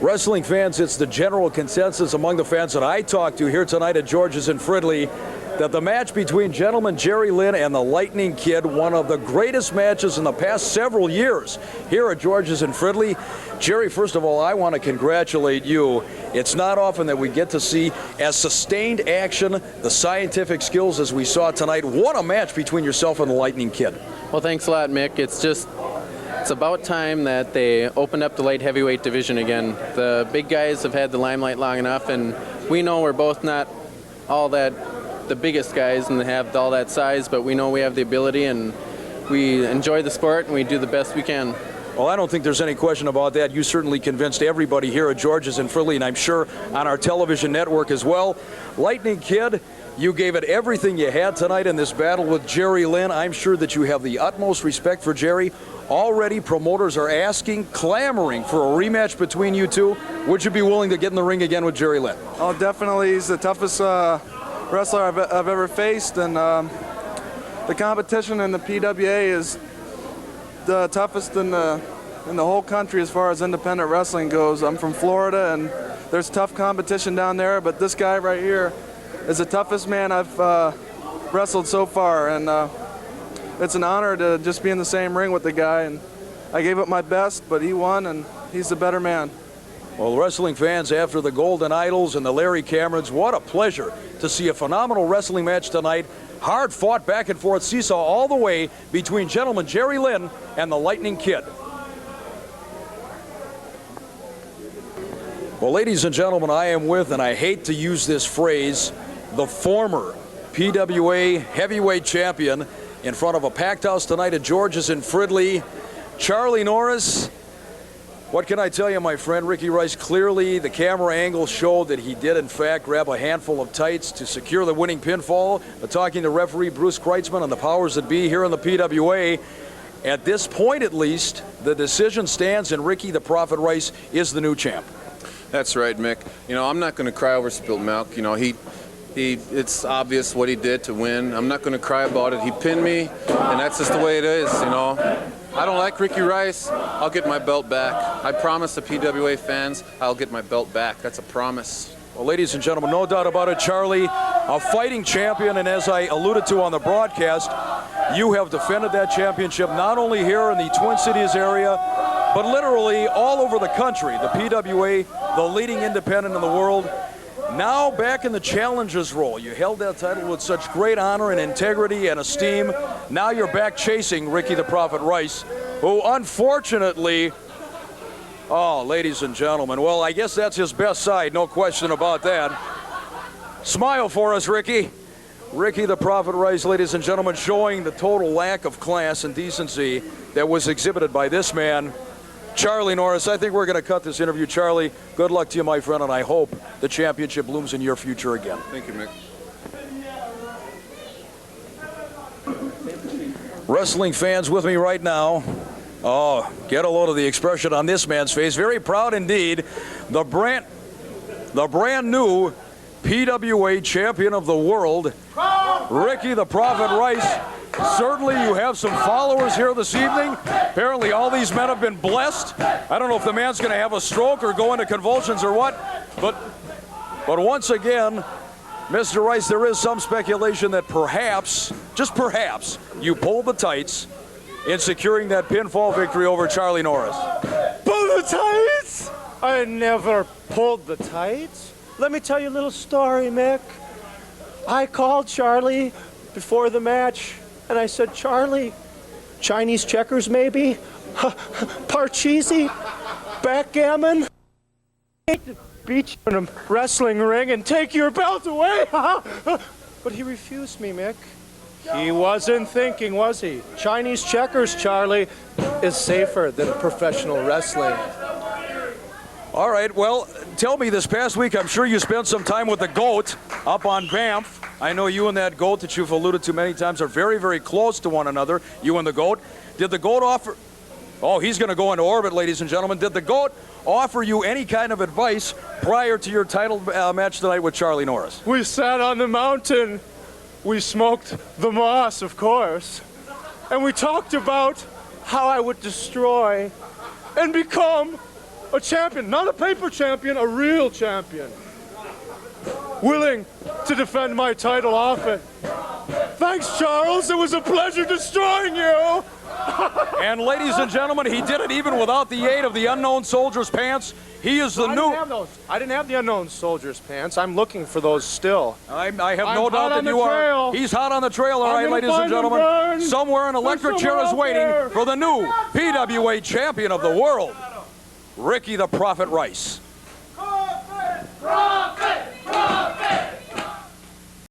Wrestling fans, it's the general consensus among the fans that I talked to here tonight at George's in Fridley that the match between gentleman Jerry Lynn and the Lightning Kid, one of the greatest matches in the past several years here at George's in Fridley. Jerry, first of all, I want to congratulate you. It's not often that we get to see as sustained action, the scientific skills as we saw tonight. What a match between yourself and the Lightning Kid. Well, thanks a lot, Mick. It's about time that they opened up the light heavyweight division again. The big guys have had the limelight long enough, and we know we're both not all that the biggest guys and have all that size, but we know we have the ability, and we enjoy the sport, and we do the best we can. Well, I don't think there's any question about that. You certainly convinced everybody here at George's in Fridley, and I'm sure on our television network as well. Lightning Kid, you gave it everything you had tonight in this battle with Jerry Lynn. I'm sure that you have the utmost respect for Jerry. Already promoters are asking, clamoring for a rematch between you two. Would you be willing to get in the ring again with Jerry Lynn? Oh, definitely. He's the toughest wrestler I've ever faced, and the competition in the PWA is the toughest in the whole country as far as independent wrestling goes. I'm from Florida, and there's tough competition down there, but this guy right here is the toughest man I've wrestled so far, and it's an honor to just be in the same ring with the guy, and I gave it my best, but he won, and he's the better man. Well, wrestling fans, after the Golden Idols and the Larry Camerons, what a pleasure to see a phenomenal wrestling match tonight. Hard fought back and forth seesaw all the way between gentleman Jerry Lynn and the Lightning Kid. Well, ladies and gentlemen, I am with, and I hate to use this phrase, the former PWA heavyweight champion in front of a packed house tonight at George's in Fridley. Charlie Norris, what can I tell you, my friend? Ricky Rice, clearly the camera angle showed that he did, in fact, grab a handful of tights to secure the winning pinfall. Talking to referee Bruce Kreitzman and the powers that be here in the PWA. At this point, at least, the decision stands, and Ricky the Prophet Rice is the new champ. That's right, Mick. You know, I'm not going to cry over spilled milk. You know, it's obvious what he did to win. I'm not going to cry about it. He pinned me, and that's just the way it is, you know. I don't like Ricky Rice. I'll get my belt back. I promise the PWA fans I'll get my belt back. That's a promise. Well, ladies and gentlemen, no doubt about it, Charlie, a fighting champion, and as I alluded to on the broadcast, you have defended that championship not only here in the Twin Cities area, but literally all over the country. The PWA, the leading independent in the world. Now back in the challenger's role. You held that title with such great honor and integrity and esteem. Now you're back chasing Ricky the Prophet Rice, who unfortunately, oh, ladies and gentlemen, well, I guess that's his best side, no question about that. Smile for us, Ricky. Ricky the Prophet Rice, ladies and gentlemen, showing the total lack of class and decency that was exhibited by this man, Charlie Norris. I think we're going to cut this interview. Charlie, good luck to you, my friend, and I hope the championship blooms in your future again. Thank you, Mick. Wrestling fans with me right now. Oh, get a load of the expression on this man's face. Very proud indeed. The brand new PWA champion of the world, Ricky the Prophet Rice. Certainly you have some followers here this evening. Apparently all these men have been blessed. I don't know if the man's going to have a stroke or go into convulsions or what, but once again, Mr. Rice, there is some speculation that perhaps, just perhaps, you pulled the tights in securing that pinfall victory over Charlie Norris. Pull the tights? I never pulled the tights. Let me tell you a little story, Mick. I called Charlie before the match, and I said, Charlie, Chinese checkers maybe? Parcheesi? Backgammon? I hate to beat you in a wrestling ring and take your belt away. But he refused me, Mick. He wasn't thinking, was he? Chinese checkers, Charlie, is safer than professional wrestling. All right, well, tell me, this past week, I'm sure you spent some time with the GOAT up on Banff. I know you and that GOAT that you've alluded to many times are very, very close to one another, you and the GOAT. Did the GOAT offer... Oh, he's going to go into orbit, ladies and gentlemen. Did the GOAT offer you any kind of advice prior to your title match tonight with Charlie Norris? We sat on the mountain. We smoked the moss, of course. And we talked about how I would destroy and become A champion, not a paper champion, a real champion. Willing to defend my title often. Thanks, Charles. It was a pleasure destroying you. And ladies and gentlemen, he did it even without the aid of the Unknown Soldier's pants. He is the new... I didn't have the Unknown Soldier's pants. I'm looking for those still. I have no I'm doubt hot that on the you are. trail. He's hot on the trail, all right, gonna ladies and find him, gentlemen. Vern. Somewhere an electric There's chair is someone out waiting there. for the new PWA champion of the world, Ricky the Prophet Rice. Prophet Rice!